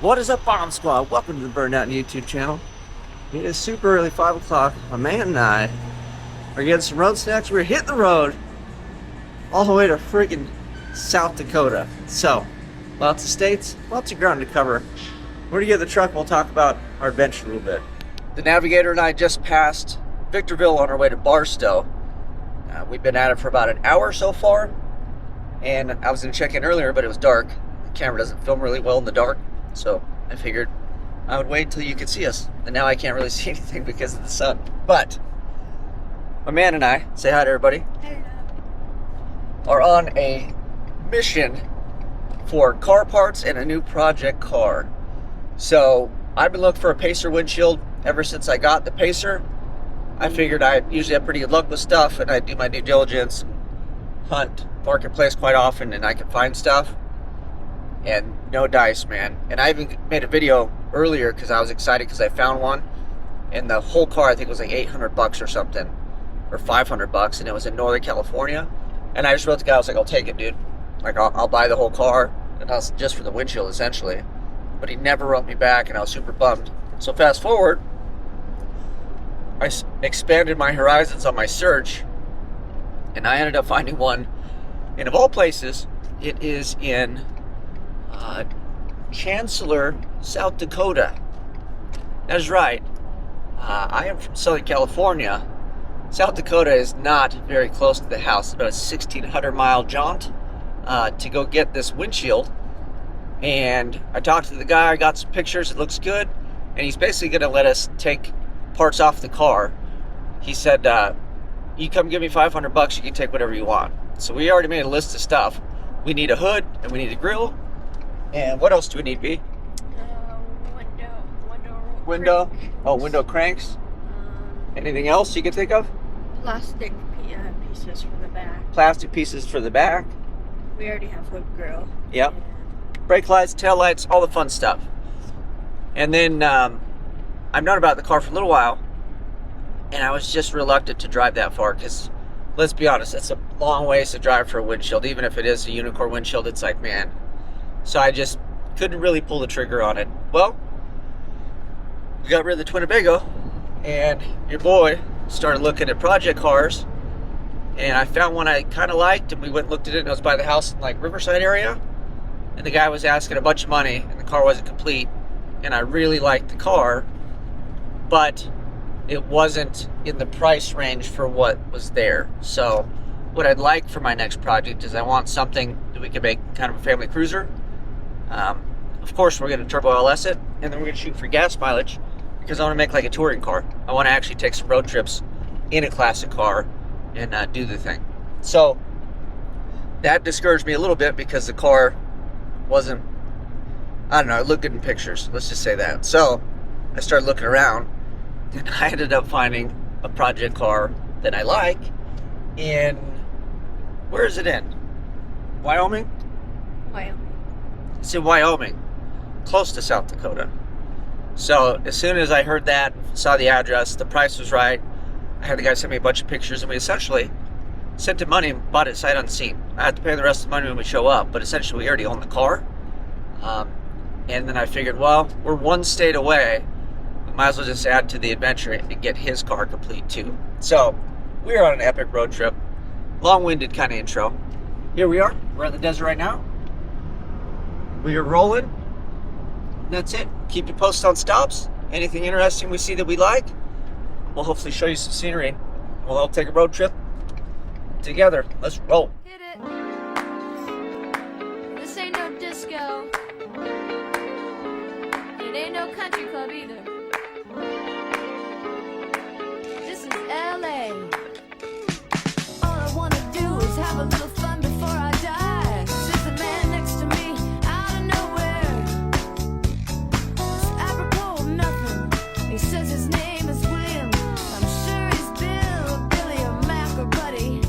What is up, Bomb Squad? Welcome to the Burndown YouTube channel. It is super early, 5 o'clock. My man and I are getting some road snacks. We're hitting the road all the way to freaking South Dakota. So, lots of states, lots of ground to cover. We're gonna get in the truck and we'll talk about our adventure a little bit. The Navigator and I just passed Victorville on our way to Barstow. We've been at it for about an hour so far. And I was gonna check in earlier, but it was dark. The camera doesn't film really well in the dark. So I figured I would wait until you could see us. And now I can't really see anything because of the sun. But my man and I, say hi to everybody, are on a mission for car parts and a new project car. So I've been looking for a Pacer windshield ever since I got the Pacer. I figured I usually have pretty good luck with stuff, and I do my due diligence, hunt marketplace quite often, and I can find stuff. And no dice, man. And I even made a video earlier because I was excited because I found one, and the whole car I think was like 800 bucks or something, or 500 bucks, and it was in Northern California. And I just wrote the guy, I was like, I'll take it, dude. Like, I'll buy the whole car, and I was just for the windshield essentially. But he never wrote me back, and I was super bummed. So fast forward, I expanded my horizons on my search, and I ended up finding one, and of all places, it is in Chancellor, South Dakota. That is right. I am from Southern California. South Dakota is not very close to the house. It's about a 1,600-mile jaunt to go get this windshield. And I talked to the guy, I got some pictures, it looks good, and he's basically going to let us take parts off the car. He said, you come give me 500 bucks, you can take whatever you want. So we already made a list of stuff. We need a hood, and we need a grill. And what else do we need, B? Window. Oh, window cranks. Anything else you can think of? Plastic pieces for the back. Plastic pieces for the back. We already have hood grill. Yep. Brake lights, tail lights, all the fun stuff. And then I've known about the car for a little while, and I was just reluctant to drive that far because, let's be honest, it's a long ways to drive for a windshield. Even if it is a unicorn windshield, it's like, man. So I just couldn't really pull the trigger on it. Well, we got rid of the Twinnebago, and your boy started looking at project cars, and I found one I kind of liked, and we went and looked at it, and it was by the house in like Riverside area, and the guy was asking a bunch of money, and the car wasn't complete, and I really liked the car, but it wasn't in the price range for what was there. So what I'd like for my next project is I want something that we can make kind of a family cruiser. Of course, we're going to turbo LS it, and then we're going to shoot for gas mileage because I want to make like a touring car. I want to actually take some road trips in a classic car and do the thing. So that discouraged me a little bit because the car wasn't, I don't know, it looked good in pictures. Let's just say that. So I started looking around, and I ended up finding a project car that I like in, where is it in? Wyoming? Wyoming. It's in Wyoming, close to South Dakota. So as soon as I heard that, saw the address, the price was right, I had the guy send me a bunch of pictures, and we essentially sent him money and bought it sight unseen. I had to pay the rest of the money when we show up, but essentially we already own the car. And then I figured, well, we're one state away, we might as well just add to the adventure and get his car complete too. So we're on an epic road trip, long-winded kind of intro. Here we are, we're in the desert right now. We are rolling. That's it. Keep you posted on stops. Anything interesting we see that we like, we'll hopefully show you some scenery. We'll all take a road trip together. Let's roll. Hit it. This ain't no disco. It ain't no country club either. This is LA. All I wanna do is have a little fun before I die. There's a man next to me out of nowhere. It's apropos of nothing. He says his name is William. I'm sure he's Bill or Billy or Mac or Buddy.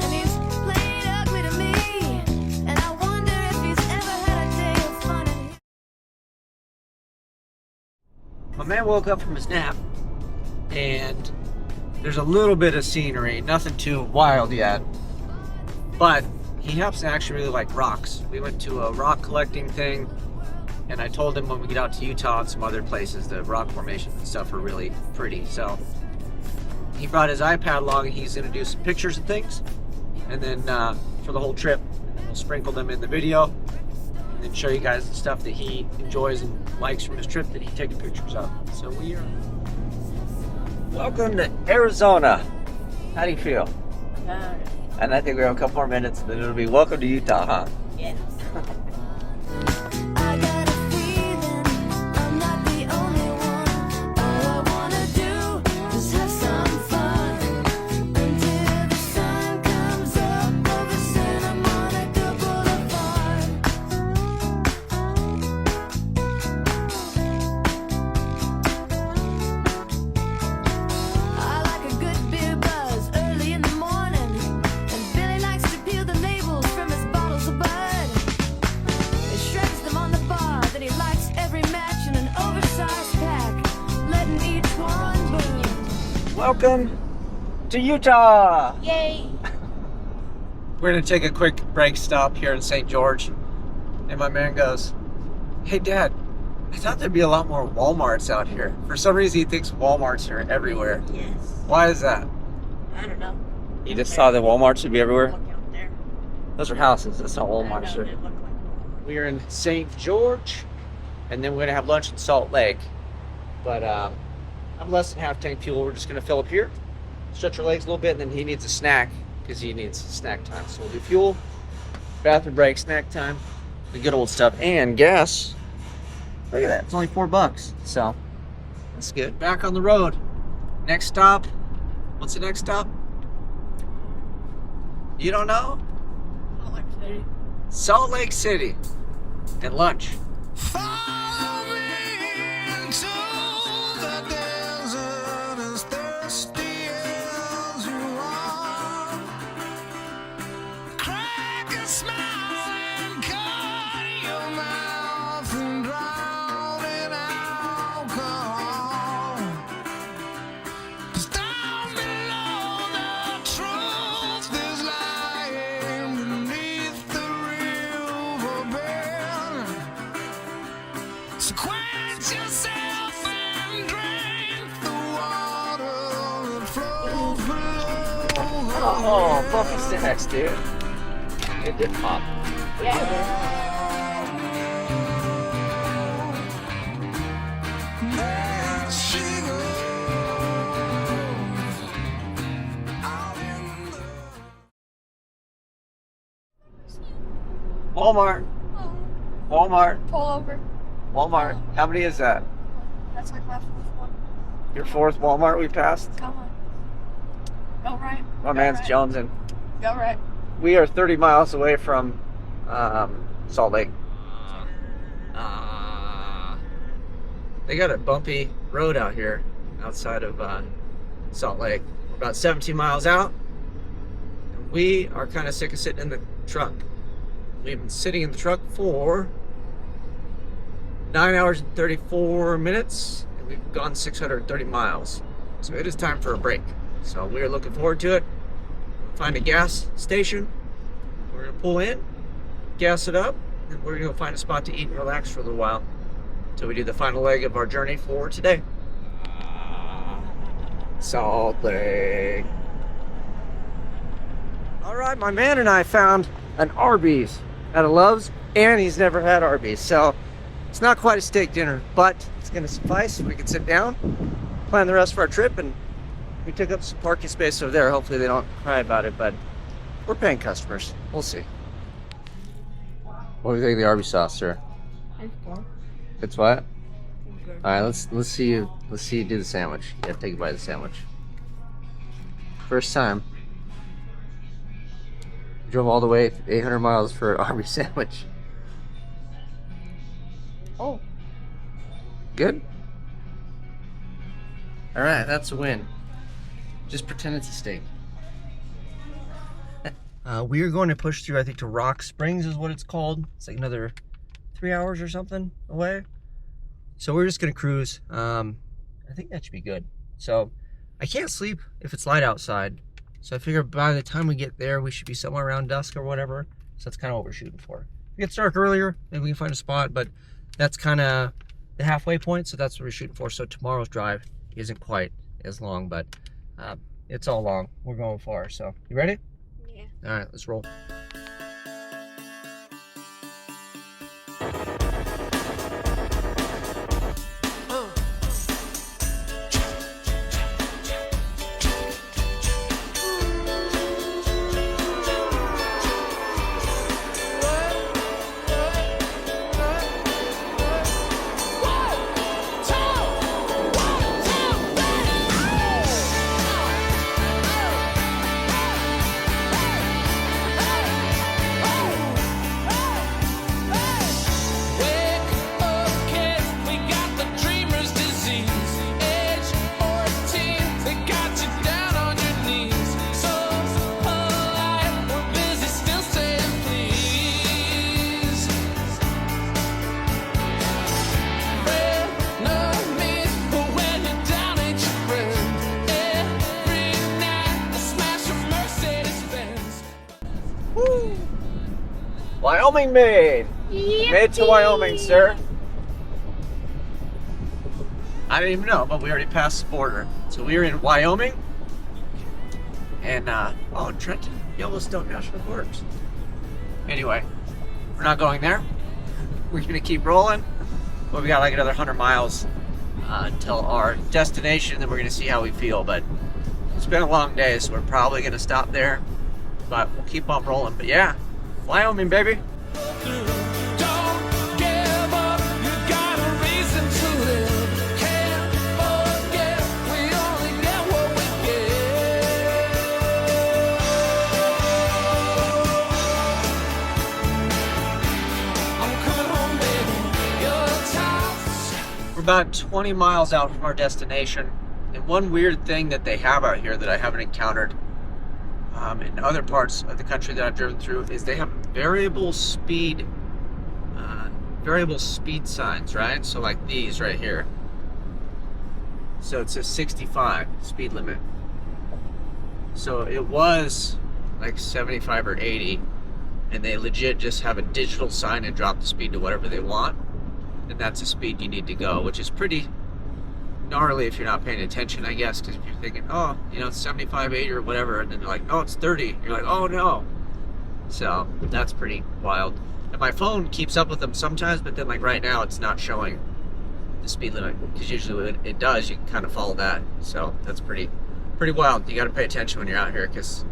And he's played ugly to me. And I wonder if he's ever had a day of fun. My man woke up from his nap, and there's a little bit of scenery, nothing too wild yet, but he happens to actually really like rocks. We went to a rock collecting thing And I told him when we get out to Utah and some other places, the rock formations and stuff are really pretty. So he brought his iPad along and he's gonna do some pictures and things. And then for the whole trip, we'll sprinkle them in the video and then show you guys the stuff that he enjoys and likes from his trip that he's taking pictures of. So we are... Welcome to Arizona. How do you feel? And I think we have a couple more minutes and then it'll be welcome to Utah, huh? Yeah. I got a feeling I'm not the only one. All I wanna do is have some fun until the sun comes up over Santa Monica Boulevard. I like a good beer buzz early in the morning, and Billy likes to peel the labels from his bottles of Bud. He shreds them on the bar, then he lights every match in an oversized pack, letting each one burn. Welcome to Utah. Yay! We're gonna take a quick break stop here in St. George. And my man goes, "Hey Dad, I thought there'd be a lot more Walmarts out here." For some reason he thinks Walmarts are everywhere. Yes. Why is that? I don't know. You just saw that Walmarts should be everywhere? Look out there. Those are houses, that's not I know, Walmarts. they look like Walmart. We are in St. George, and then we're gonna have lunch in Salt Lake. But I'm less than half tank fuel. We're just gonna fill up here, stretch our legs a little bit, and then he needs a snack because he needs snack time. So we'll do fuel, bathroom break, snack time, the good old stuff, and gas. Look at that, it's only $4, so that's good. Back on the road. Next stop. What's the next stop? You don't know? Salt Lake City. Salt Lake City. And lunch. Follow me into the desert as thirsty as you are. Crack a smile and cut your mouth and drown in alcohol. 'Cause down below the truth is lying beneath the riverbed. So quench yourself and drink the water that flows below the Oh, bumpy snacks, dude. It did pop. Yeah. There she goes, out in the Walmart. Walmart. Pull over. Walmart. How many is that? That's like my fourth one. Your fourth Walmart we passed? Come on. Go right. My Go man's right. jonesing. Go right. We are 30 miles away from Salt Lake. They got a bumpy road out here outside of Salt Lake. We're about 17 miles out. And we are kind of sick of sitting in the truck. We've been sitting in the truck for 9 hours and 34 minutes, and we've gone 630 miles. So it is time for a break. So we are looking forward to it. Find a gas station. We're gonna pull in, gas it up, and we're gonna find a spot to eat and relax for a little while until we do the final leg of our journey for today. Salt Lake. All right, my man and I found an Arby's at a Love's, and he's never had Arby's, so it's not quite a steak dinner, but it's gonna suffice. We can sit down, plan the rest of our trip, and we took up some parking space over there. Hopefully they don't cry about it, but we're paying customers. We'll see. What do you think of the Arby's sauce, sir? It's what? All right, let's see you do the sandwich. Yeah, take a bite of the sandwich. First time. Drove all the way 800 miles for an Arby's sandwich. Oh. Good. All right, that's a win. Just pretend it's a steak. We are going to push through, I think, to Rock Springs is what it's called. It's like another 3 hours or something away. So we're just gonna cruise. I think that should be good. So I can't sleep if it's light outside. So I figure by the time we get there, we should be somewhere around dusk or whatever. So that's kind of what we're shooting for. If it gets dark earlier, maybe we can find a spot, but that's kind of the halfway point, so that's what we're shooting for. So tomorrow's drive isn't quite as long, but it's all long. We're going far. So you ready? Yeah. All right, let's roll. Wyoming made! Made to Wyoming, sir. I didn't even know, but we already passed the border. So we are in Wyoming. And, oh, Trenton, Yellowstone National Forest. Anyway, we're not going there. We're gonna keep rolling. But we got like another 100 miles until our destination, then we're gonna see how we feel. But it's been a long day, so we're probably gonna stop there. But we'll keep on rolling. But yeah, Wyoming, baby. Don't give up, you got a reason to live. Can't forget, we only get what we get. I'm coming home, baby, your time. We're about 20 miles out from our destination. And one weird thing that they have out here that I haven't encountered in other parts of the country that I've driven through is they have variable speed signs, right? So like these right here. So it says 65 speed limit. So it was like 75 or 80, and they legit just have a digital sign and drop the speed to whatever they want, and that's the speed you need to go, which is pretty gnarly if you're not paying attention, I guess, because if you're thinking, oh, you know, it's 75, 80 or whatever, and then they're like, oh, it's 30. You're like, oh no. So that's pretty wild. And my phone keeps up with them sometimes, but then like right now it's not showing the speed limit, because usually when it does, you can kind of follow that. So that's pretty wild. You got to pay attention when you're out here, because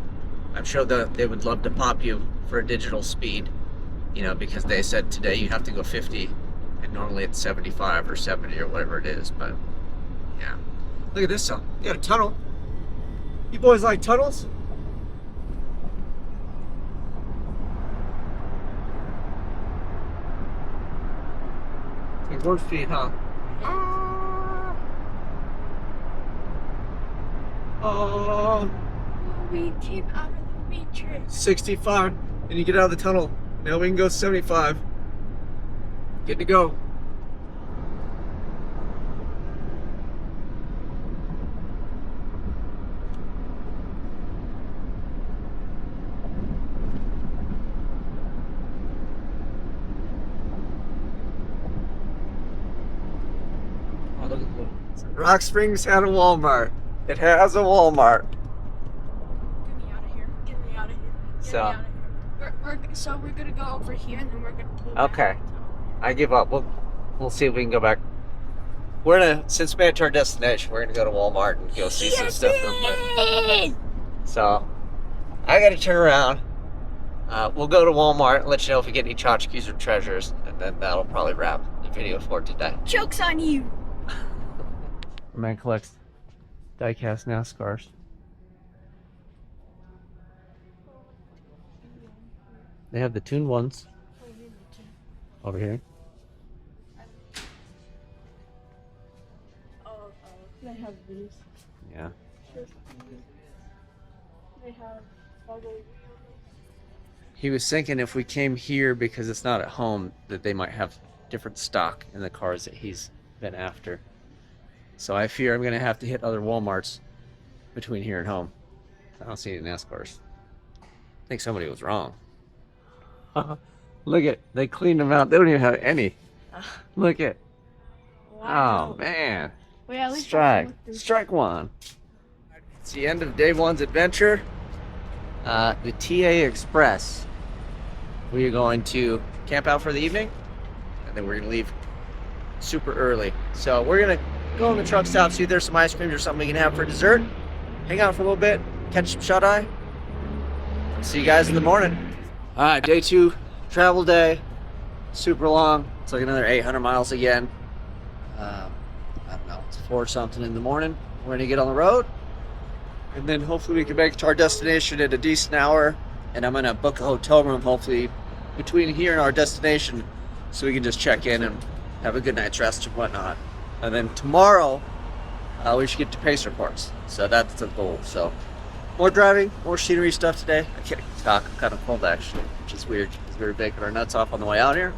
I'm sure that they would love to pop you for a digital speed, you know, because they said today you have to go 50, and normally it's 75 or 70 or whatever it is. But yeah, look at this one. You got a tunnel. You boys like tunnels? Like road speed, huh? Oh, We came out of the matrix. 65, and you get out of the tunnel. Now we can go 75. Good to go. Rock Springs had a Walmart. It has a Walmart. Get me out of here. Get me out of here. Get So- me out of here. So we're gonna go over here and then we're gonna pull back. Okay. I give up. We'll see if we can go back. We're gonna, since we made it to our destination, we're gonna go to Walmart and go see some stuff real quick. So I gotta turn around. We'll go to Walmart and let you know if we get any tchotchkes or treasures, and then that'll probably wrap the video for today. Joke's on you. Man collects die-cast NASCARs. They have the tuned ones over here. They have these. Yeah. They have bubble wheels. He was thinking if we came here because it's not at home, that they might have different stock in the cars that he's been after. So I fear I'm going to have to hit other Walmarts between here and home. I don't see any NASCARs. I think somebody was wrong. Look at, they cleaned them out. They don't even have any. Look at. Wow. Oh man. Well, yeah, at least I can look through. Strike one. It's the end of day one's adventure. The TA Express. We are going to camp out for the evening, and then we're gonna leave super early. So we're gonna go in the truck stop, see if there's some ice cream or something we can have for dessert. Hang out for a little bit, catch some shut eye. See you guys in the morning. All right, day 2 travel day. Super long. It's like another 800 miles again. I don't know. It's 4 something in the morning. We're gonna get on the road, and then hopefully we can make it to our destination at a decent hour. And I'm gonna book a hotel room hopefully between here and our destination, so we can just check in and have a good night's rest and whatnot. And then tomorrow we should get to Pacer parts. So that's the goal. So more driving, more scenery stuff today. I can't talk. I'm kind of cold actually, which is weird because we were baking our nuts off on the way out here.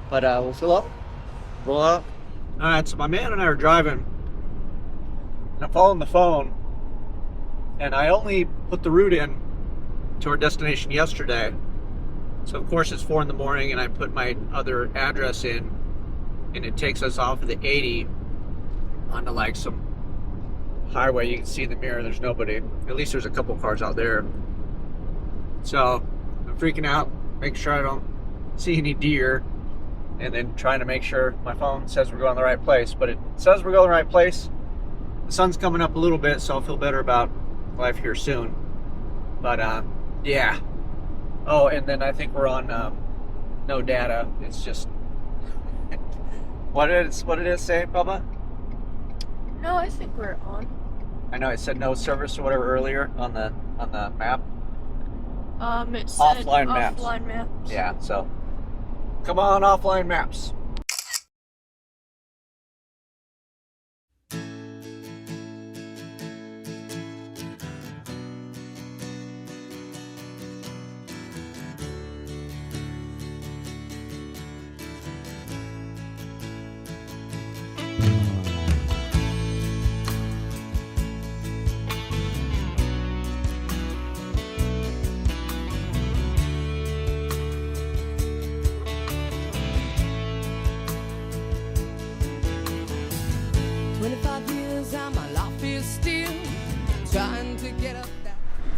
But we'll fill up, roll out. All right, so my man and I are driving, and I'm following the phone, and I only put the route in to our destination yesterday. So of course it's 4 in the morning, and I put my other address in, and it takes us off of the 80 onto like some highway. You can see in the mirror there's nobody. At least there's a couple cars out there. So I'm freaking out, making sure I don't see any deer, and then trying to make sure my phone says we're going the right place. But it says we're going the right place. The sun's coming up a little bit, so I'll feel better about life here soon. But yeah. Oh, and then I think we're on no data. It's just what did it say, Bubba? No, I think we're on. I know it said no service or whatever earlier on the map. It said Offline maps. Offline maps. Yeah, so come on, offline maps.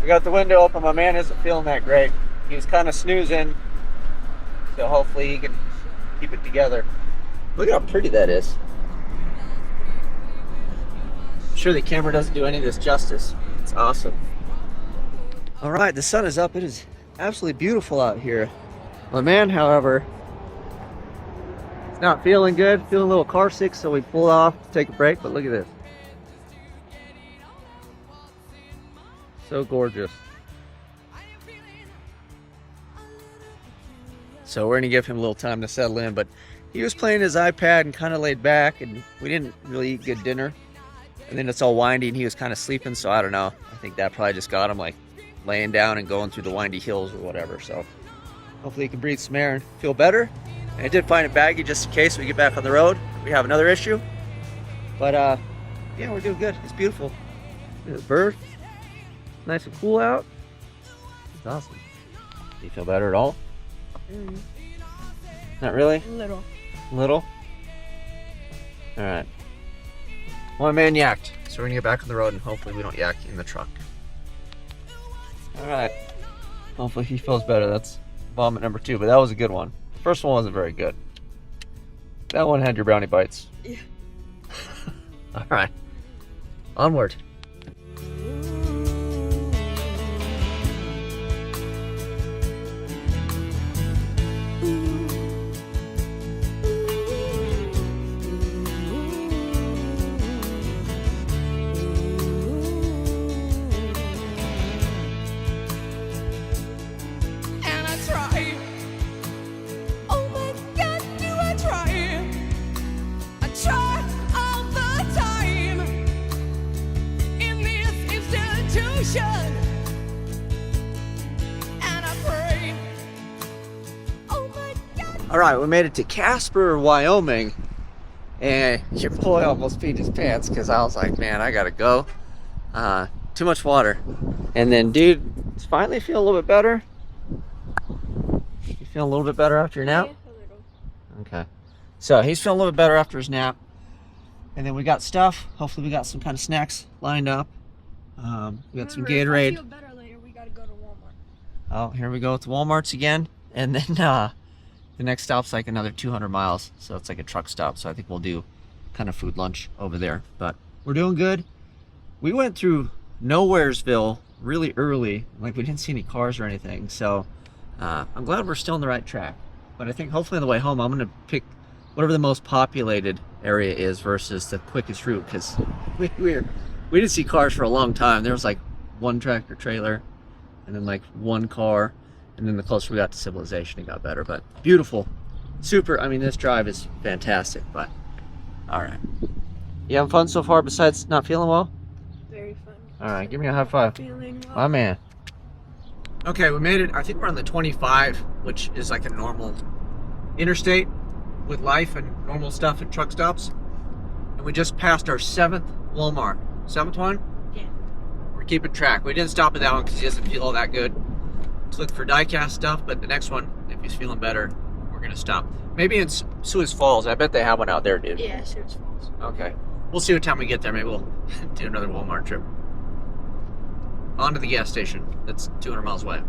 We got the window open. My man isn't feeling that great. He was kind of snoozing, so hopefully he can keep it together. Look at how pretty that is. I'm sure the camera doesn't do any of this justice. It's awesome. All right, the sun is up. It is absolutely beautiful out here. My man, however, is not feeling good, feeling a little car sick, so we pulled off to take a break. But look at this. So gorgeous. So we're gonna give him a little time to settle in, but he was playing his iPad and kind of laid back, and we didn't really eat good dinner. And then it's all windy and he was kind of sleeping, so I don't know. I think that probably just got him like laying down and going through the windy hills or whatever. So hopefully he can breathe some air and feel better. And I did find a baggie just in case we get back on the road. We have another issue. But yeah, we're doing good. It's beautiful. Look at the bird. Nice and cool out. It's awesome. Do you feel better at all? Not really? Little. Little? Alright. One man yacked, so we're gonna get back on the road and hopefully we don't yak in the truck. Alright. Hopefully he feels better. That's vomit number 2, but that was a good one. The first one wasn't very good. That one had your brownie bites. Yeah. Alright. Onward. All right, we made it to Casper, Wyoming, and your boy almost peed his pants because I was like, man, I gotta go. Too much water. And then, dude, it's finally feeling a little bit better. You feeling a little bit better after your nap? Yeah, a little. Okay. So he's feeling a little bit better after his nap. And then we got stuff. Hopefully we got some kind of snacks lined up. We got some Remember, Gatorade. If I feel better later, we gotta go to Walmart. Oh, here we go with Walmart's again. And then the next stop's like another 200 miles. So it's like a truck stop. So I think we'll do kind of food lunch over there. But we're doing good. We went through Nowheresville really early. Like we didn't see any cars or anything. So I'm glad we're still on the right track. But I think hopefully on the way home, I'm going to pick whatever the most populated area is versus the quickest route. Because we didn't see cars for a long time. There was like one tractor trailer and then like one car. And then the closer we got to civilization, it got better. But beautiful. Super. I mean, this drive is fantastic. But all right. You having fun so far besides not feeling well? Very fun. All right. Give me a high five. Feeling well. My man. Okay, we made it. I think we're on the 25, which is like a normal interstate with life and normal stuff and truck stops. And we just passed our 7th Walmart. 7th one? Yeah. We're keeping track. We didn't stop at that one because he doesn't feel all that good. Let's look for diecast stuff, but the next one, if he's feeling better, we're going to stop. Maybe in Suez Falls. I bet they have one out there, dude. Yeah, Suez Falls. Okay. We'll see what time we get there. Maybe we'll do another Walmart trip. On to the gas station. That's 200 miles away.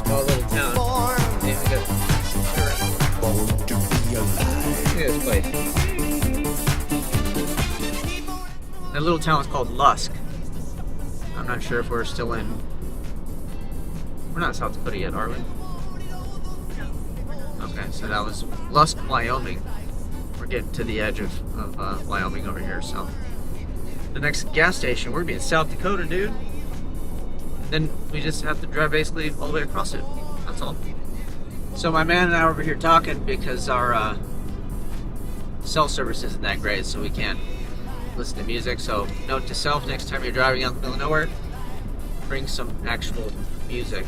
Small little town. Yeah, we got this place. That little town is called Lusk. I'm not sure if we're still in. We're not in South Dakota yet, are we? Okay, so that was Lusk, Wyoming. We're getting to the edge of Wyoming over here, so. The next gas station, we're gonna be in South Dakota, dude. Then we just have to drive basically all the way across it. That's all. So my man and I are over here talking because our cell service isn't that great, so we can't listen to music. So note to self, next time you're driving out in the middle of nowhere, bring some actual music.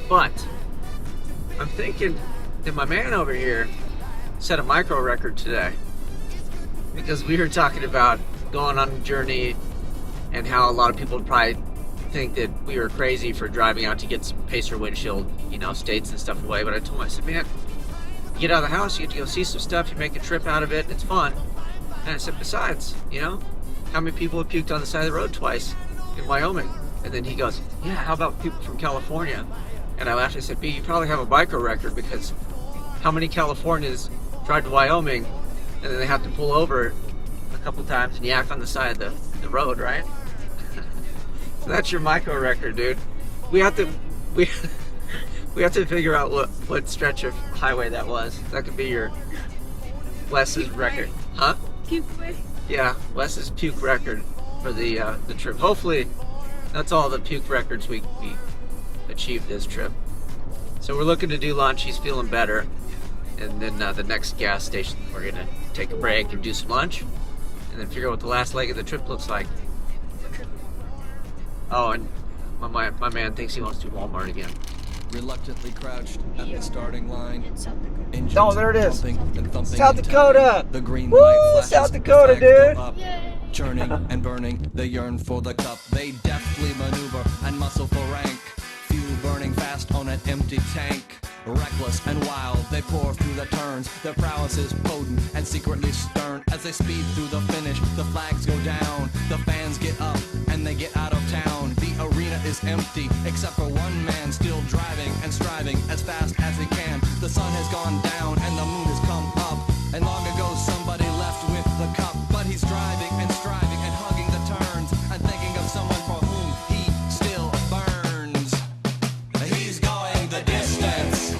But I'm thinking that my man over here set a micro record today because we were talking about going on a journey and how a lot of people would probably think that we were crazy for driving out to get some Pacer windshield, states and stuff away. But I told him, I said, man, you get out of the house, you get to go see some stuff, you make a trip out of it, it's fun. And I said, besides, how many people have puked on the side of the road twice in Wyoming? And then he goes, yeah, how about people from California? And I laughed, I said, B, you probably have a biker record because how many Californians drive to Wyoming and then they have to pull over a couple times and yak on the side of the road, right? So that's your micro record, dude. We have to figure out what stretch of highway that was. That could be your Wes's record, huh? Puke way. Yeah, Wes's puke record for the trip. Hopefully, that's all the puke records we achieved this trip. So we're looking to do lunch. He's feeling better, and then the next gas station we're gonna take a break and do some lunch, and then figure out what the last leg of the trip looks like. Oh, and my man thinks he wants to do Walmart again. Reluctantly crouched at the starting line. In South Dakota. Engines Oh, there it is. pumping and thumping South in time. Dakota! The green Woo, light flashes, South the Dakota, flags go dude! up. Yay. Churning and burning, they yearn for the cup. They deftly maneuver and muscle for rank. Fuel burning fast on an empty tank. Reckless and wild, they pour through the turns. Their prowess is potent and secretly stern. As they speed through the finish, the flags go down. The fans get up and they get out of town. The arena is empty, except for one man still driving and striving as fast as he can. The sun has gone down and the moon has come up. And long ago somebody left with the cup. But he's driving and striving and hugging the turns and thinking of someone for whom he still burns. He's going the distance.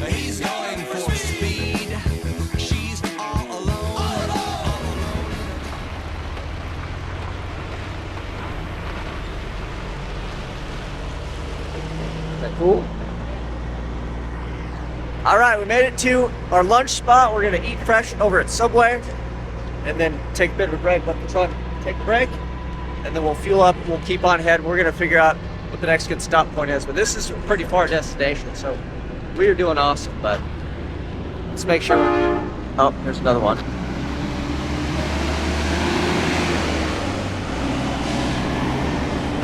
He's going for speed. She's all alone. Is that cool? All right, we made it to our lunch spot. We're gonna eat fresh over at Subway and then take a bit of a break, let the truck take a break, and then we'll fuel up, we'll keep on heading. We're gonna figure out what the next good stop point is, but this is a pretty far destination, so we are doing awesome, but let's make sure. Oh, there's another one.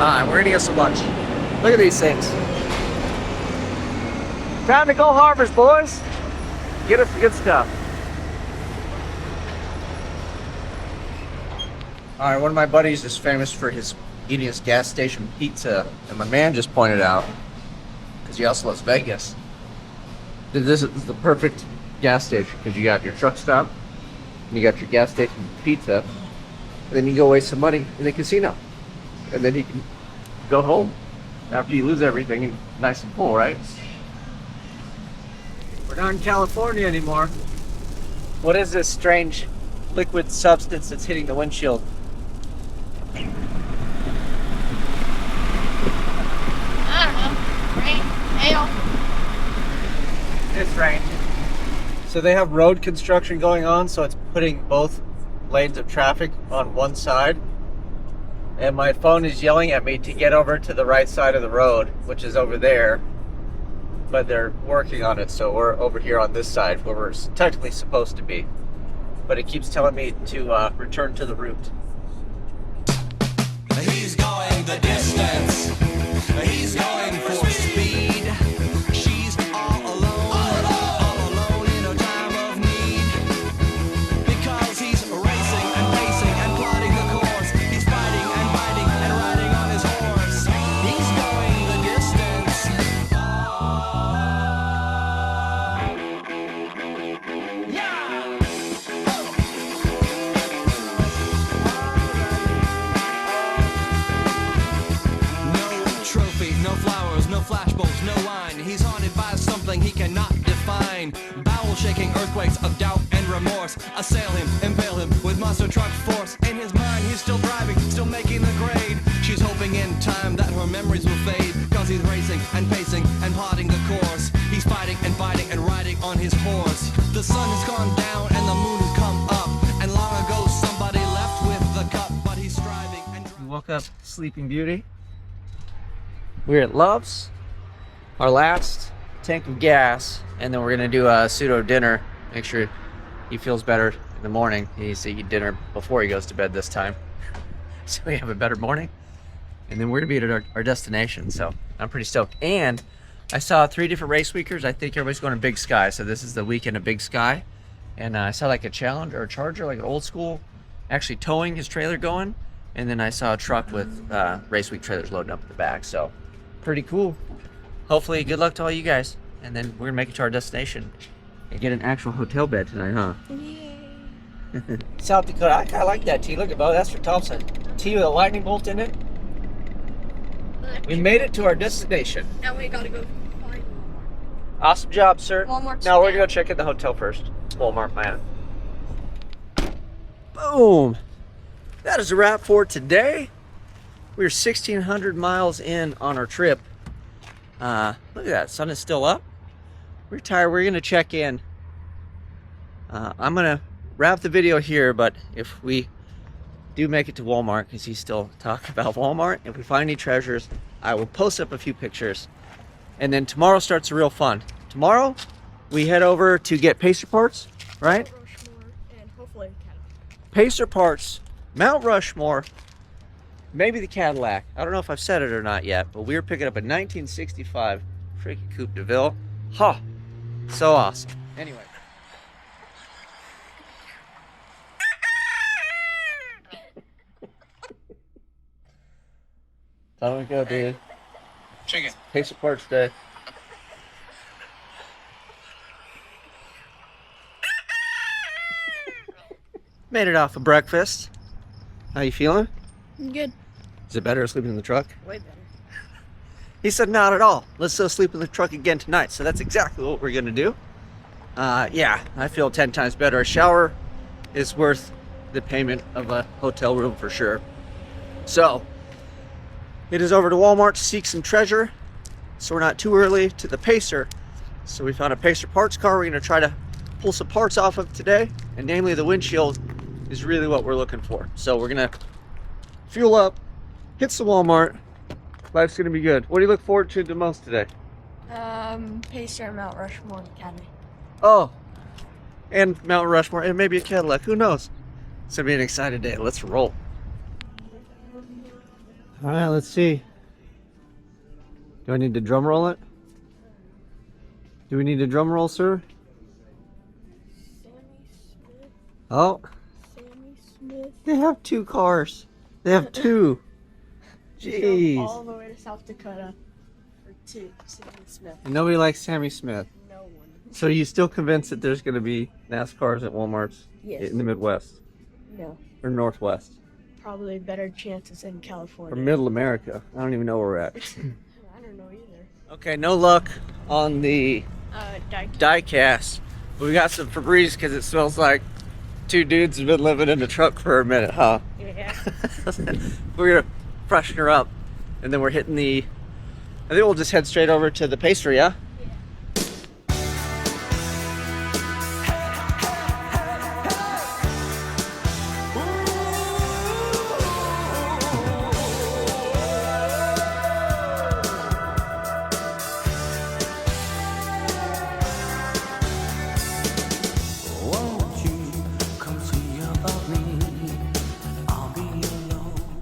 All right, we're gonna get some lunch. Look at these things. Time to go Harbors, boys. Get us the good stuff. All right, one of my buddies is famous for his eating his gas station pizza, and my man just pointed out, because he also loves Vegas, that this is the perfect gas station, because you got your truck stop, and you got your gas station pizza, and then you go waste some money in the casino, and then you can go home after you lose everything and nice and full, right? We're not in California anymore. What is this strange liquid substance that's hitting the windshield? I don't know. Rain, hail. It's rain. So they have road construction going on, so it's putting both lanes of traffic on one side. And my phone is yelling at me to get over to the right side of the road, which is over there. But they're working on it, so we're over here on this side where we're technically supposed to be. But it keeps telling me to return to the route. He's going the distance. He's going for speed. She's all alone in a time of need. Because he's racing and pacing and plotting the course. He's fighting and biting and riding on his horse. He's going the distance. Yeah! Trophy, no flowers, no flashbulbs, no wine. He's haunted by something he cannot define. Bowel-shaking earthquakes of doubt and remorse assail him, impale him with monster truck force. In his mind, he's still driving, still making the grade. She's hoping in time that her memories will fade. Cause he's racing and pacing and plotting the course. He's fighting and fighting and riding on his horse. The sun has gone down and the moon has come up. And long ago somebody left with the cup. But he's striving and We woke up Sleeping Beauty. We're at Love's, our last tank of gas, and then we're gonna do a pseudo dinner. Make sure he feels better in the morning. He needs to eat dinner before he goes to bed this time, so we have a better morning. And then we're gonna be at our destination, so I'm pretty stoked. And I saw 3 different race weekers. I think everybody's going to Big Sky, so this is the weekend of Big Sky. And I saw like a Challenger or a Charger, like an old school, actually towing his trailer going. And then I saw a truck with race week trailers loading up in the back, so pretty cool. Hopefully, good luck to all you guys. And then we're gonna make it to our destination and get an actual hotel bed tonight, huh? Yay. South Dakota, I kinda like that T. Look at Bo, that's for Thompson. T with a lightning bolt in it. We made it to our destination. Now we gotta go find Walmart. Awesome job, sir. Walmart's No, we're down. gonna go check in the hotel first. Walmart, man. Boom. That is a wrap for today. We're 1,600 miles in on our trip. Look at that, sun is still up. We're tired, we're gonna check in. I'm gonna wrap the video here, but if we do make it to Walmart, because he's still talking about Walmart, if we find any treasures, I will post up a few pictures. And then tomorrow starts the real fun. Tomorrow, we head over to get Pacer parts, right? Rushmore and hopefully a Cadillac. Pacer parts, Mount Rushmore, maybe the Cadillac. I don't know if I've said it or not yet, but we're picking up a 1965 freaking Coupe de Ville. Ha! So awesome. Anyway. Time to go, dude. Chicken. Pacer parts day. Made it off for breakfast. How you feeling? Good. Is it better sleeping in the truck? Way better. He said, not at all. Let's go sleep in the truck again tonight. So that's exactly what we're gonna do. Yeah, I feel 10 times better. A shower is worth the payment of a hotel room for sure. So, it is over to Walmart to seek some treasure. So we're not too early to the Pacer. So we found a Pacer parts car we're gonna try to pull some parts off of today, and namely the windshield is really what we're looking for. So we're gonna fuel up, hit some Walmart. Life's gonna be good. What do you look forward to the most today? Pacer, Mount Rushmore Academy. Oh, and Mount Rushmore, and maybe a Cadillac, who knows? It's gonna be an exciting day. Let's roll. All right, let's see. Do I need to drum roll it? Do we need a drum roll, sir? Sammy Smith. Oh, Sammy Smith. they have 2 cars. They have 2. Jeez. All the way to South Dakota for 2 Sammy Smith. And nobody likes Sammy Smith. No one. So you still convinced that there's going to be NASCARs at Walmart's Yes. in the Midwest No. or Northwest Probably better chances in or California. Middle America? I don't even know where we're at. I don't know either. Okay, no luck on the Dyke. die-cast. But we got some Febreze because it smells like 2 dudes have been living in the truck for a minute, huh? Yeah. We're gonna freshen her up, and then we're hitting the. I think we'll just head straight over to the Pacer, yeah?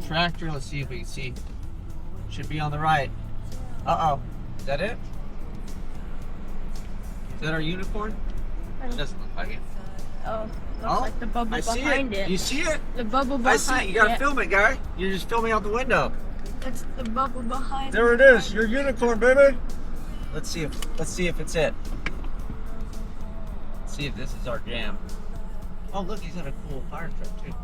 Tractor, let's see if we can see. Should be on the right. Uh-oh. Is that it? Is that our unicorn? It doesn't look like it. Oh, looks like the bubble I see behind it. You see it? The bubble I behind see it. You gotta it. film it, guy. You're just filming out the window. That's the bubble behind There it is. Your unicorn, baby. Let's see if it's it. Let's see if this is our jam. Oh, look, he's got a cool fire truck too.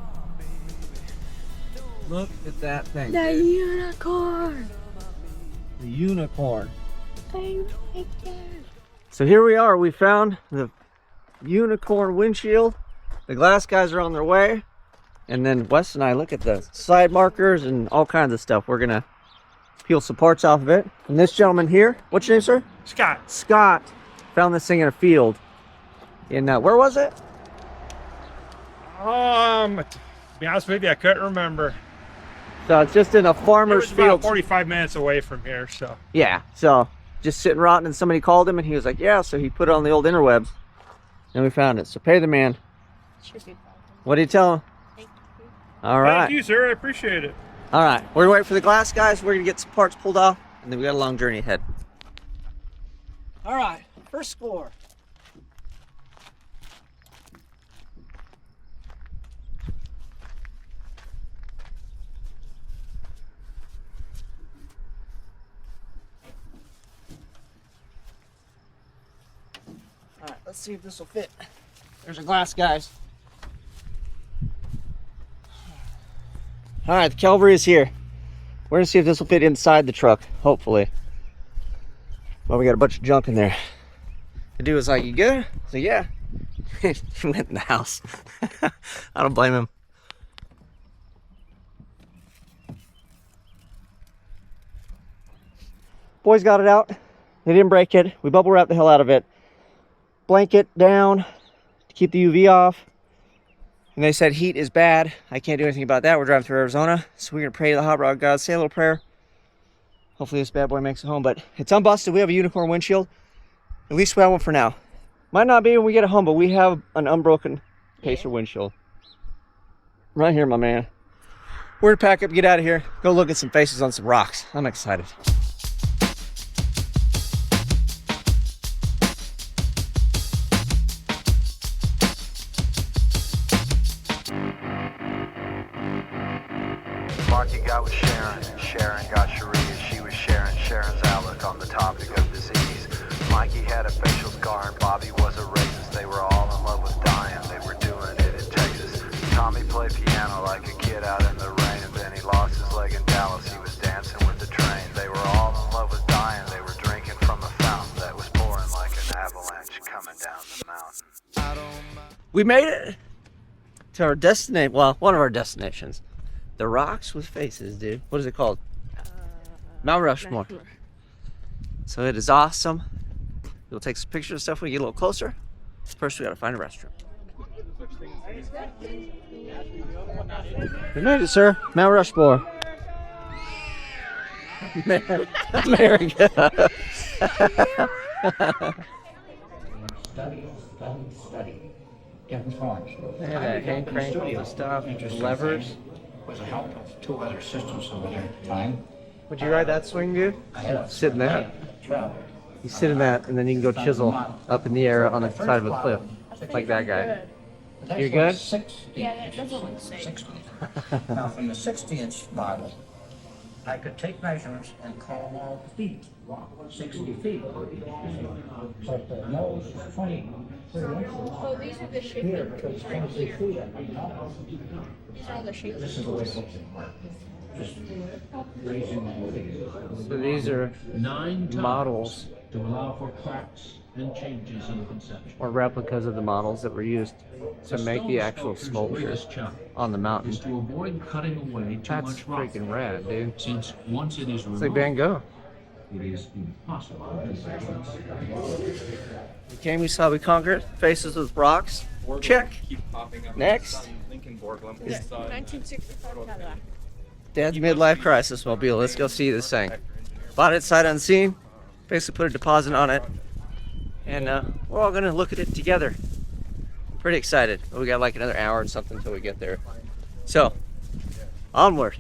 Look at that thing. The dude. unicorn. The unicorn. I like that. So here we are. We found the unicorn windshield. The glass guys are on their way. And then Wes and I look at the side markers and all kinds of stuff. We're gonna peel some parts off of it. And this gentleman here, what's your name, sir? Scott. Scott found this thing in a field. In where was it? To be honest with you, I couldn't remember. So it's just in a It farmer's was about field. 45 minutes away from here, so. Yeah, so just sitting rotten, and somebody called him and he was like, yeah, so he put it on the old interwebs and we found it. So pay the man. Should be fine. What do you tell him? Thank you. All right. Thank you, sir. I appreciate it. All right, we're gonna wait for the glass guys. We're gonna get some parts pulled off, and then we got a long journey ahead. All right, first score. All right, let's see if this will fit. There's our glass guys. All right, the Calvary is here. We're gonna see if this will fit inside the truck, hopefully. Well, we got a bunch of junk in there. The dude was like, you good? I said, yeah. He went in the house. I don't blame him. Boys got it out. They didn't break it. We bubble wrapped the hell out of it. Blanket down to keep the UV off. And they said heat is bad. I can't do anything about that. We're driving through Arizona. So we're going to pray to the hot rod God, say a little prayer. Hopefully this bad boy makes it home. But it's unbusted. We have a unicorn windshield. At least we have one for now. Might not be when we get it home, but we have an unbroken Pacer windshield. Right here, my man. We're going to pack up, get out of here, go look at some faces on some rocks. I'm excited. Marky got with Sharon, and Sharon got Sharia. She was sharing Sharon's outlook on the topic of disease. Mikey had a facial scar and Bobby was a racist. They were all in love with dying, they were doing it in Texas. Tommy played piano like a kid out in the rain, and then he lost his leg in Dallas. He was dancing with the train. They were all in love with dying, they were drinking from a fountain that was pouring like an avalanche coming down the mountain. We made it to our destination. Well, one of our destinations. The rocks with faces, dude. What is it called? Mount Rushmore. So it is awesome. We'll take some pictures and stuff when we get a little closer. First, we gotta find a restroom. We made it, sir. Mount Rushmore. America. Study. Getting farms. They have that hand crank, all the stuff, levers. With the help of 2 other assistants over there at the time. Would you ride that swing, dude? Sit in that. Travel. You sit in that, and then you can go chisel up in the air on the side of a cliff, like that guy. You're good? 60. Yeah, that doesn't look safe. 60. Now, from the 60-inch model, I could take measurements and call them all feet. 60 feet. But the nose is 20. Oh, these are the shaping Here, because right 20 here. feet at the top. These are the shaping. This is the way it looks in work. Just raising the feet. So these are 9 times models to allow for cracks and changes in conception. or replicas of the models that were used to make the actual sculpture on the mountain. Is to avoid cutting away too That's much rock, freaking rad, dude. since once it is It's like removed, Van Gogh. it is impossible to replace. We came, we saw, we conquered. Faces with rocks. Check. Next. 1965 Cadillac. Dad's midlife crisis mobile. Let's go see this thing. Bought it sight unseen. Basically put a deposit on it. And we're all gonna look at it together. Pretty excited. We got like another hour and something until we get there. So, onward.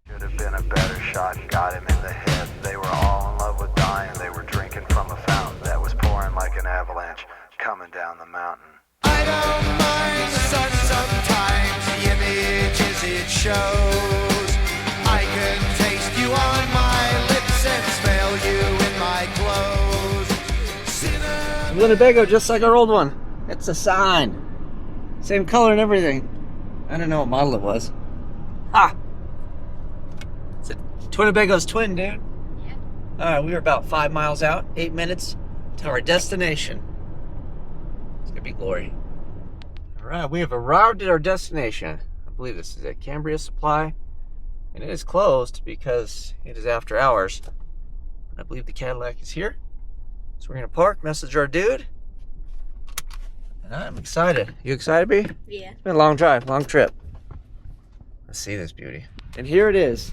Should have been a better shot, got him in the head. They were all in love with dying. They were drinking from a fountain that was pouring like an avalanche coming down the mountain. I don't mind the sun sometimes, the images it shows. I can taste you on my lips and smell you in my clothes. Winnebago, just like our old one. It's a sign. Same color and everything. I don't know what model it was. Ah! It's a Winnebago's twin, dude. Yeah. Alright, we were about 5 miles out, 8 minutes to our destination. It's gonna be glory. Alright, we have arrived at our destination. I believe this is at Cambria Supply. And it is closed because it is after hours. I believe the Cadillac is here. So we're gonna park, message our dude. And I'm excited. You excited, B? Yeah. It's been a long drive, long trip. Let's see this beauty. And here it is.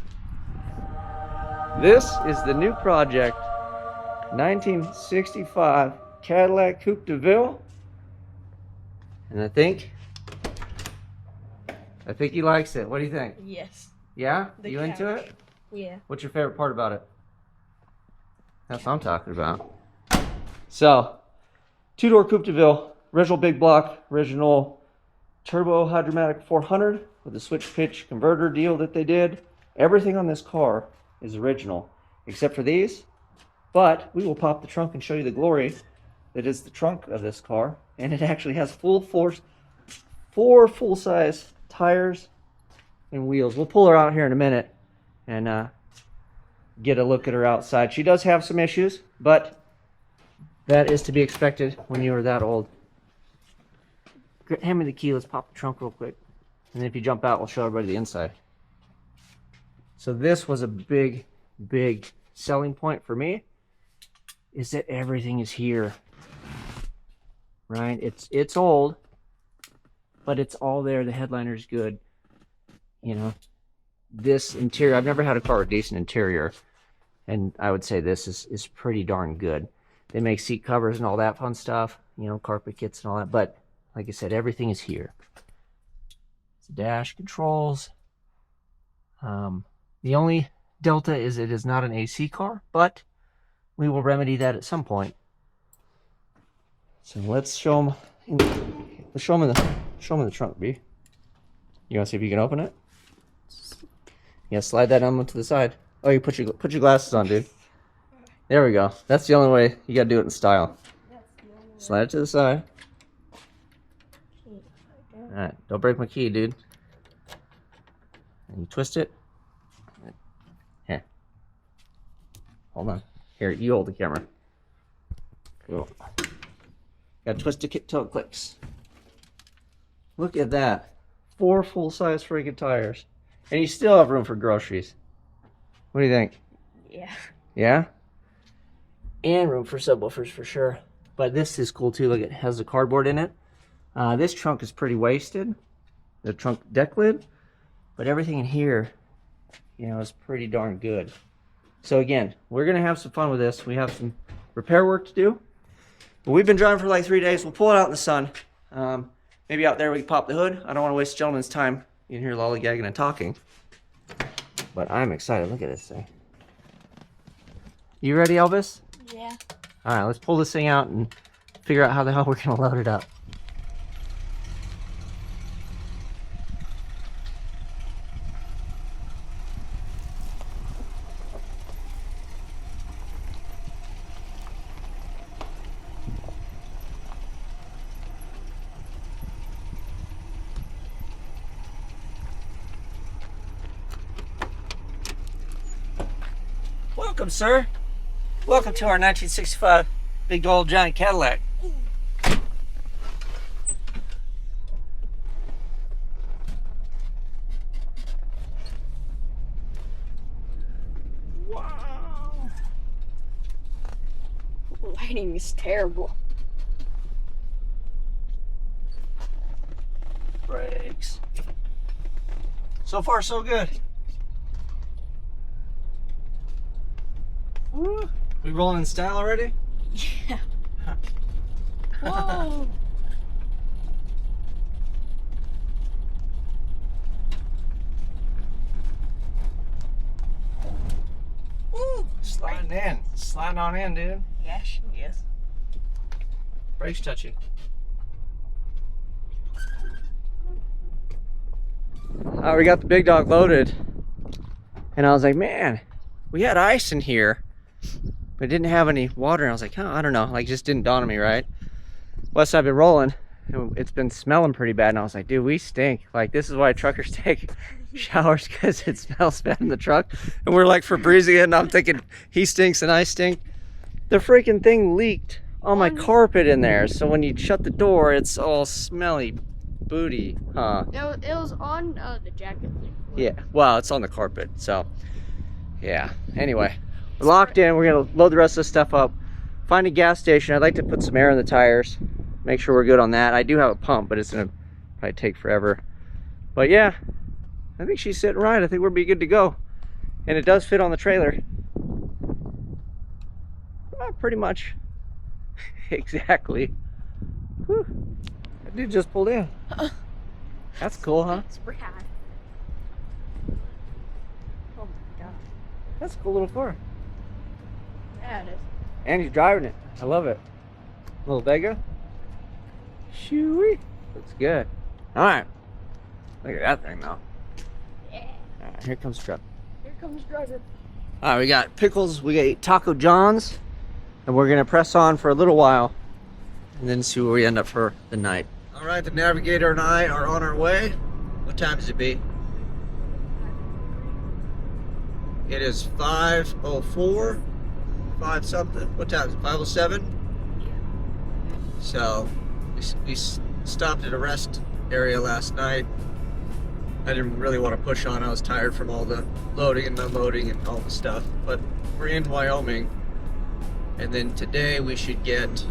This is the new project, 1965 Cadillac Coupe de Ville. And I think he likes it. What do you think? Yes. Yeah? The You into couch. it? Yeah. What's your favorite part about it? That's what I'm talking about. So, 2-door Coupe de Ville, original big block, original turbo hydromatic 400 with the switch pitch converter deal that they did. Everything on this car is original, except for these. But we will pop the trunk and show you the glory that is the trunk of this car. And it actually has four full-size tires and wheels. We'll pull her out here in a minute and get a look at her outside. She does have some issues, but that is to be expected when you are that old. Hand me the key. Let's pop the trunk real quick. And then if you jump out, we'll show everybody the inside. So this was a big, big selling point for me, is that everything is here. Right? It's old, but it's all there. The headliner's good. You know, this interior, I've never had a car with decent interior, and I would say this is pretty darn good. They make seat covers and all that fun stuff, you know, carpet kits and all that, but like I said, everything is here. It's dash controls. The only delta is it is not an AC car, but we will remedy that at some point. So let's show them. Let's show them in the trunk, B. You want to see if you can open it? Yeah, slide that on to the side. Oh, you put your glasses on, dude. There we go. That's the only way. You gotta do it in style. Slide it to the side. Alright, don't break my key, dude. And you twist it. Here. Hold on. Here, you hold the camera. Cool. Gotta twist it till it clicks. Look at that. 4 full-size freaking tires. And you still have room for groceries. What do you think? Yeah. Yeah? And room for subwoofers for sure. But this is cool too. Look, it has the cardboard in it. This trunk is pretty wasted, the trunk deck lid, but everything in here, you know, is pretty darn good. So again, we're gonna have some fun with this. We have some repair work to do, but we've been driving for like 3 days. We'll pull it out in the sun. Maybe out there we can pop the hood. I don't want to waste gentleman's time in here lollygagging and talking, but I'm excited. Look at this thing. You ready, Elvis? Yeah. All right, let's pull this thing out and figure out how the hell we're gonna load it up. Welcome, sir. Welcome to our 1965 big old giant Cadillac. Wow. Lighting is terrible. Brakes. So far, so good. Woo. We rolling in style already? Yeah. Whoa. Woo. Sliding in. Sliding on in, dude. Yeah, she is. Brakes touching. We got the big dog loaded. And I was like, man, we had ice in here, but it didn't have any water. And I was like, oh, I don't know. Like, just didn't dawn on me, right? Wes and I've been rolling, and it's been smelling pretty bad. And I was like, dude, we stink. Like, this is why truckers take showers, because it smells bad in the truck. And we're like Febrezing it, and I'm thinking he stinks and I stink. The freaking thing leaked on my carpet in there. So when you shut the door, it's all smelly booty, huh? It was on the jacket thing. Yeah, well, it's on the carpet, so yeah. Anyway, we're locked in. We're gonna load the rest of this stuff up, find a gas station. I'd like to put some air in the tires, make sure we're good on that. I do have a pump, but it's gonna probably take forever. But yeah, I think she's sitting right. I think we'll be good to go, and it does fit on the trailer. Pretty much. Exactly. Whew. That dude just pulled in. That's cool, huh? It's rad. Oh my god. That's a cool little car. Yeah, it is. And he's driving it. I love it. Little Vega. Shoo-wee. Looks good. Alright. Look at that thing now. Yeah. Alright, here comes the truck. Here comes driver. Alright, we got pickles, we got Taco John's, and we're gonna press on for a little while and then see where we end up for the night. Alright, the navigator and I are on our way. What time does it be? It is 5:04, 5 something. What time is it? 5:07? So we stopped at a rest area last night. I didn't really want to push on. I was tired from all the loading and unloading and all the stuff. But we're in Wyoming, and then today we should get,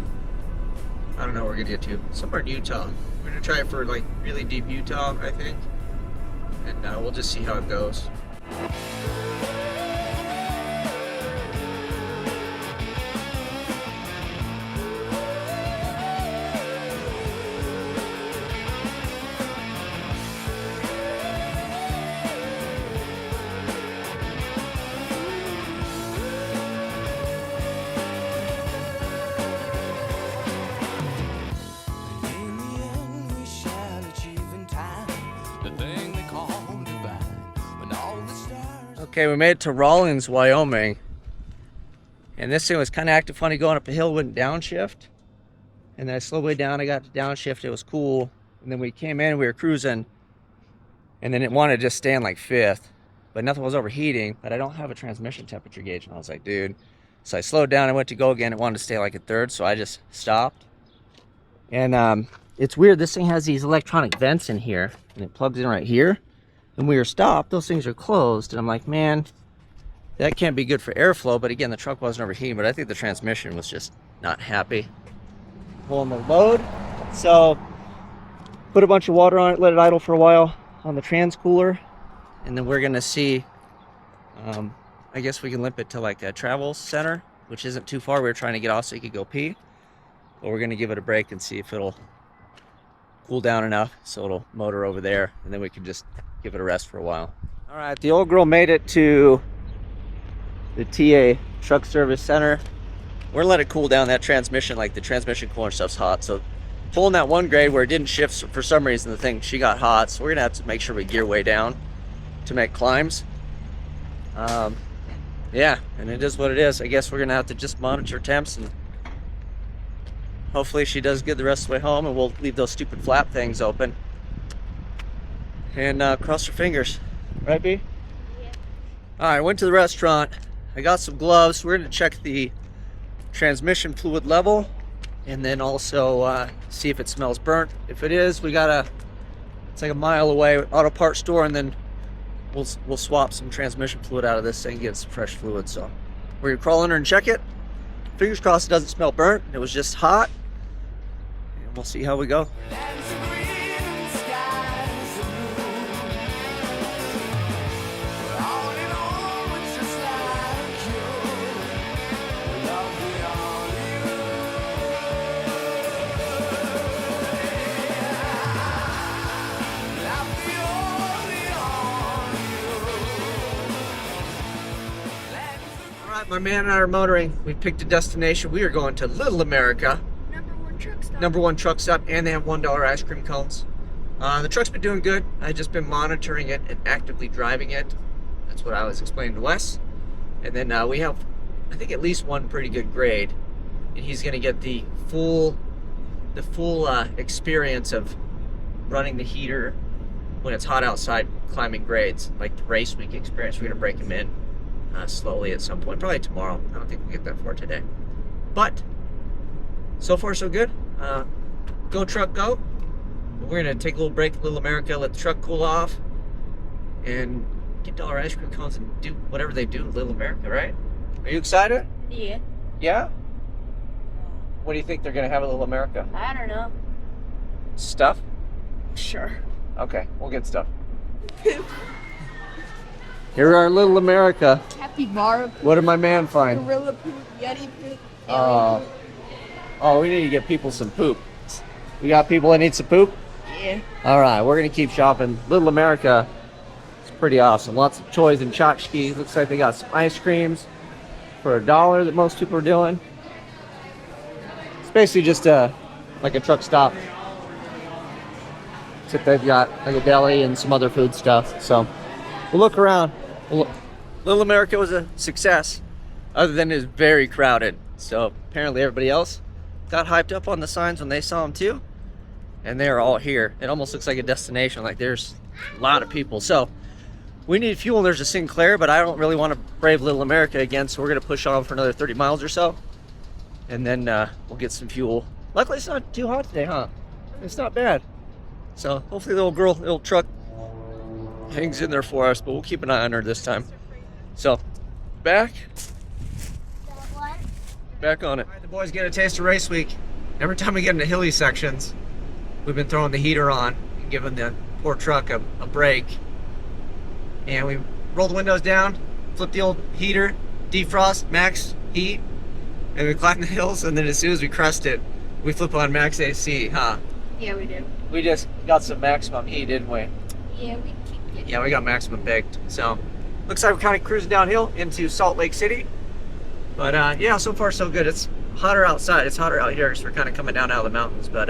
I don't know where we're gonna get to, somewhere in Utah. We're gonna try it for like really deep Utah, I think, and we'll just see how it goes. Okay, we made it to Rawlins, Wyoming. And this thing was kind of acting funny going up a hill, wouldn't downshift. And then I slowed way down, I got to downshift, it was cool. And then we came in, we were cruising. And then it wanted to just stay in like 5th. But nothing was overheating, but I don't have a transmission temperature gauge. And I was like, dude. So I slowed down, I went to go again, it wanted to stay like a 3rd, so I just stopped. And it's weird, this thing has these electronic vents in here. And it plugs in right here. When we were stopped, those things are closed, and I'm like, man, that can't be good for airflow. But again, the truck wasn't overheating, but I think the transmission was just not happy. pulling the load. So put a bunch of water on it, let it idle for a while on the trans cooler, and then we're gonna see. I guess we can limp it to like a travel center, which isn't too far. We were trying to get off so you could go pee, but we're gonna give it a break and see if it'll cool down enough so it'll motor over there, and then we can just give it a rest for a while. All right, the old girl made it to the TA truck service center. We're gonna let it cool down. That transmission, like the transmission cooler stuff's hot, so pulling that one grade where it didn't shift for some reason, the thing, she got hot, so we're gonna have to make sure we gear way down to make climbs. Yeah, and it is what it is. I guess we're gonna have to just monitor temps, and hopefully she does good the rest of the way home, and we'll leave those stupid flap things open and cross our fingers. Right, B? Yeah. All right, went to the restaurant. I got some gloves. We're gonna check the transmission fluid level, and then also see if it smells burnt. If it is, it's like a mile away, auto parts store, and then we'll swap some transmission fluid out of this thing and get some fresh fluid. So we're gonna crawl under and check it. Fingers crossed it doesn't smell burnt. It was just hot, and we'll see how we go. My man and I are motoring. We picked a destination. We are going to Little America. #1 truck stop. #1 truck stop, and they have $1 ice cream cones. The truck's been doing good. I've just been monitoring it and actively driving it. That's what I was explaining to Wes. And then we have, I think, at least one pretty good grade, and he's going to get the full experience of running the heater when it's hot outside, climbing grades, like the race week experience. We're going to break him in slowly at some point, probably tomorrow. I don't think we'll get that far today, but so far so good. Go truck go. We're gonna take a little break at Little America, let the truck cool off, and get $1 ice cream cones and do whatever they do in Little America, right? Are you excited? Yeah. Yeah? What do you think they're gonna have at Little America? I don't know. Stuff? Sure. Okay, we'll get stuff. Here are Little America. Capybara poop. What did my man find? Gorilla poop. Yeti poop. Alien poop. Oh, we need to get people some poop. We got people that need some poop? Yeah. All right, we're gonna keep shopping. Little America is pretty awesome. Lots of toys and tchotchkes. Looks like they got some ice creams for $1 that most people are doing. It's basically just like a truck stop. Except they've got like a deli and some other food stuff. So we'll look around. Little America was a success, other than it was very crowded. So apparently everybody else got hyped up on the signs when they saw them too, and they're all here. It almost looks like a destination, like there's a lot of people. So we need fuel, and there's a Sinclair, but I don't really want to brave Little America again, so we're gonna push on for another 30 miles or so, and then we'll get some fuel. Luckily it's not too hot today, huh? It's not bad. So hopefully the little truck hangs in there for us, but we'll keep an eye on her this time. So back on it. All right, the boys get a taste of race week. Every time we get into hilly sections, we've been throwing the heater on and giving the poor truck a break. And we roll the windows down, flip the old heater, defrost, max heat, and we climb the hills, and then as soon as we crest it, we flip on max AC, huh? Yeah, we do. We just got some maximum heat, didn't we? Yeah, we keep getting. Yeah, we got maximum baked. So looks like we're kind of cruising downhill into Salt Lake City. But yeah, so far so good. It's hotter outside. It's hotter out here because we're kind of coming down out of the mountains. But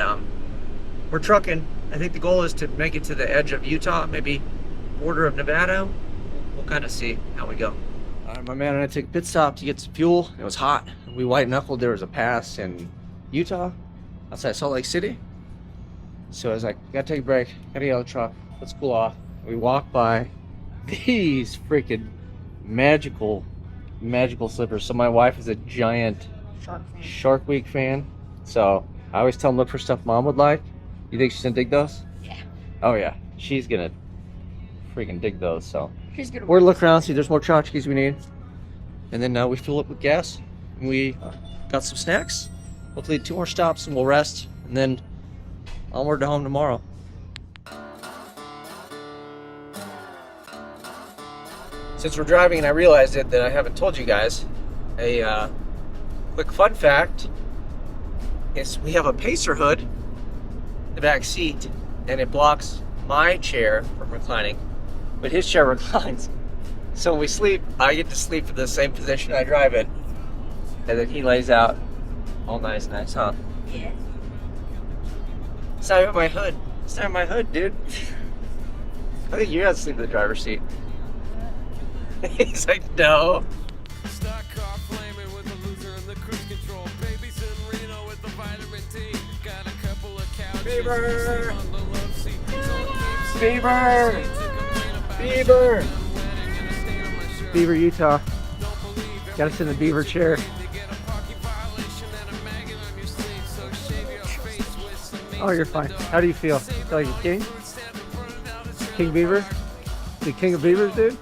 we're trucking. I think the goal is to make it to the edge of Utah, maybe border of Nevada. We'll kind of see how we go. All right, my man and I took a pit stop to get some fuel. It was hot. We white knuckled. There was a pass in Utah, outside Salt Lake City. So I was like, gotta take a break. Gotta get out of the truck. Let's cool off. We walked by these freaking magical slippers. So my wife is a giant Shark Week fan. So I always tell them look for stuff Mom would like. You think she's gonna dig those? Yeah. Oh yeah, she's gonna freaking dig those. So She's gonna we're gonna look around, see if there's more tchotchkes we need, and then we fill up with gas. And we got some snacks, Hopefully 2 more stops and we'll rest, and then onward to home tomorrow. Since we're driving and I realized it that I haven't told you guys, a quick fun fact is we have a Pacer hood in the back seat, and it blocks my chair from reclining, but his chair reclines. So when we sleep, I get to sleep in the same position I drive in, and then he lays out all nice, huh? Yeah. It's not even my hood. It's not my hood, dude. I think you gotta sleep in the driver's seat. He's like, no. Stock car flaming with the loser and the cruise control. Babies in Reno with the vitamin D. Got a couple of couches. Beaver! On the love seat. Beaver! Beaver! Beaver, Utah. Gotta sit in the Beaver chair. Oh, you're fine. How do you feel? Feel like a king? King Beaver? The king of beavers, dude?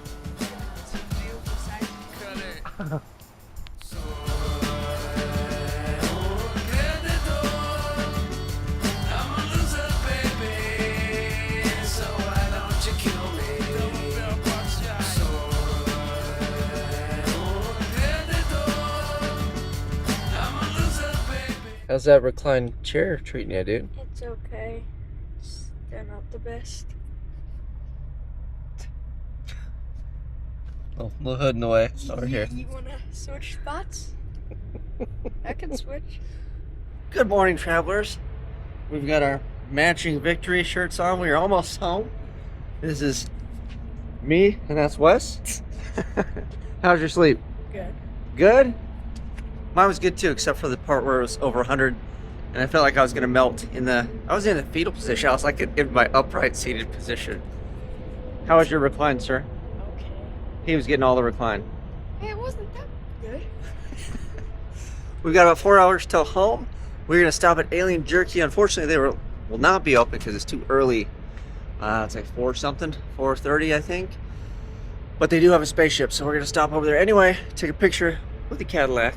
How's that reclined chair treating you, dude? It's okay. They're not the best. Oh, little hood in the way over here. You wanna switch spots? I can switch. Good morning, travelers. We've got our matching victory shirts on. We are almost home. This is me, and that's Wes. How's your sleep? Good. Good? Mine was good too, except for the part where it was over 100, and I felt like I was gonna melt I was in the fetal position. I was like in my upright seated position. How was your recline, sir? Okay. He was getting all the recline. Hey, it wasn't that good. We've got about 4 hours till home. We're gonna stop at Alien Jerky. Unfortunately, they will not be open because it's too early. It's like 4:30, I think. But they do have a spaceship, so we're gonna stop over there anyway, take a picture with the Cadillac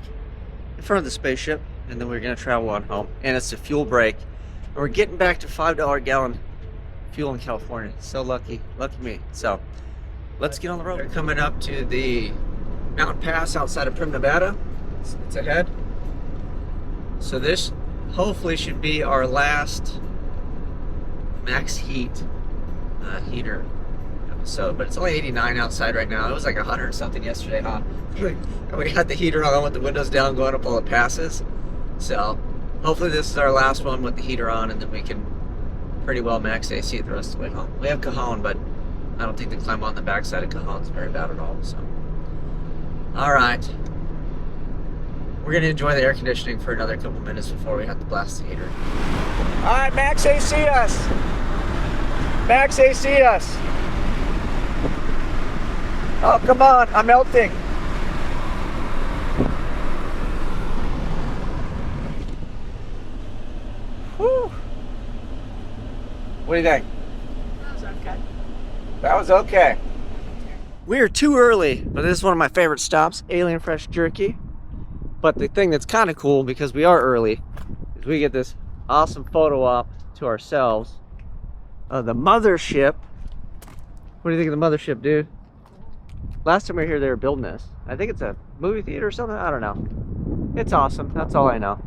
in front of the spaceship, and then we're gonna travel on home. And it's a fuel break, and we're getting back to $5 a gallon fuel in California. So lucky me. So let's get on the road. We're coming up to the mountain pass outside of Prim, Nevada. It's ahead. So this hopefully should be our last max heat heater episode, but it's only 89 outside right now. It was like 100 something yesterday, huh? We had the heater on with the windows down, going up all the passes. So hopefully this is our last one with the heater on, and then we can pretty well max AC the rest of the way home. We have Cajon, but I don't think the climb on the backside of Cajon is very bad at all. So, all right, we're gonna enjoy the air conditioning for another couple minutes before we have to blast the heater. All right, max AC us. Max AC us. Oh, come on, I'm melting. Whew. What do you think? That was okay. That was okay. We're too early, but this is one of my favorite stops, Alien Fresh Jerky. But the thing that's kind of cool, because we are early, is we get this awesome photo op to ourselves of the mothership. What do you think of the mothership, dude? Last time we were here, they were building this. I think it's a movie theater or something. I don't know. It's awesome. That's all I know.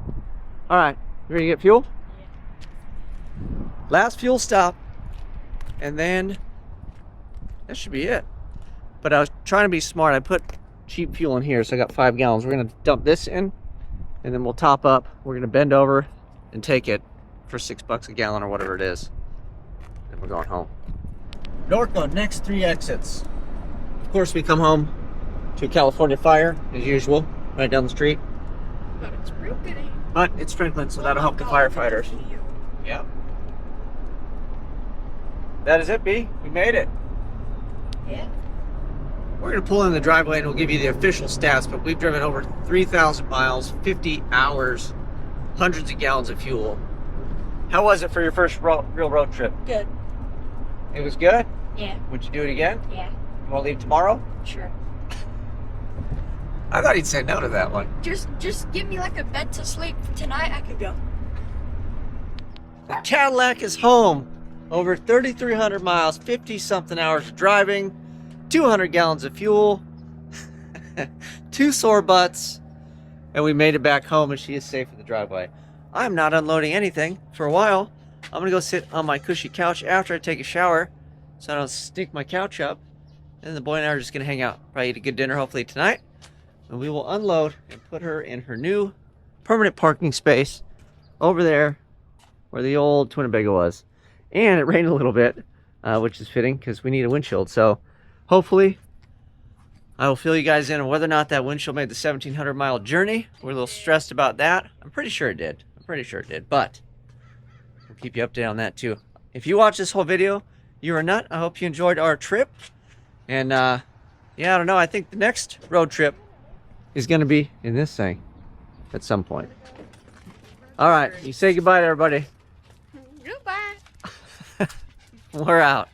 All right, you ready to get fuel? Yeah. Last fuel stop, and then that should be it. But I was trying to be smart. I put cheap fuel in here, so I got 5 gallons. We're gonna dump this in, and then we'll top up. We're gonna bend over and take it for $6 a gallon or whatever it is. And we're going home. Northbound, next 3 exits. Of course, we come home to California Fire, as usual, right down the street. But it's sprinkling. But it's sprinkling, so that'll help the firefighters. Yep. That is it, B. We made it. Yeah. We're going to pull in the driveway and we'll give you the official stats, but we've driven over 3,000 miles, 50 hours, hundreds of gallons of fuel. How was it for your first real road trip? Good. It was good? Yeah. Would you do it again? Yeah. You want to leave tomorrow? Sure. I thought he'd say no to that one. Just give me like a bed to sleep. Tonight I could go. The Cadillac is home. Over 3,300 miles, 50-something hours of driving, 200 gallons of fuel, 2 sore butts, and we made it back home, and she is safe in the driveway. I'm not unloading anything for a while. I'm going to go sit on my cushy couch after I take a shower so I don't stink my couch up. And the boy and I are just going to hang out. Probably eat a good dinner hopefully tonight. And we will unload and put her in her new permanent parking space over there where the old Twinnebago was. And it rained a little bit, which is fitting because we need a windshield. So hopefully I will fill you guys in on whether or not that windshield made the 1,700 mile journey. We're a little stressed about that. I'm pretty sure it did. But we'll keep you updated on that too. If you watch this whole video, you're a nut. I hope you enjoyed our trip. And yeah, I don't know. I think the next road trip is going to be in this thing at some point. All right. You say goodbye to everybody. Goodbye. We're out.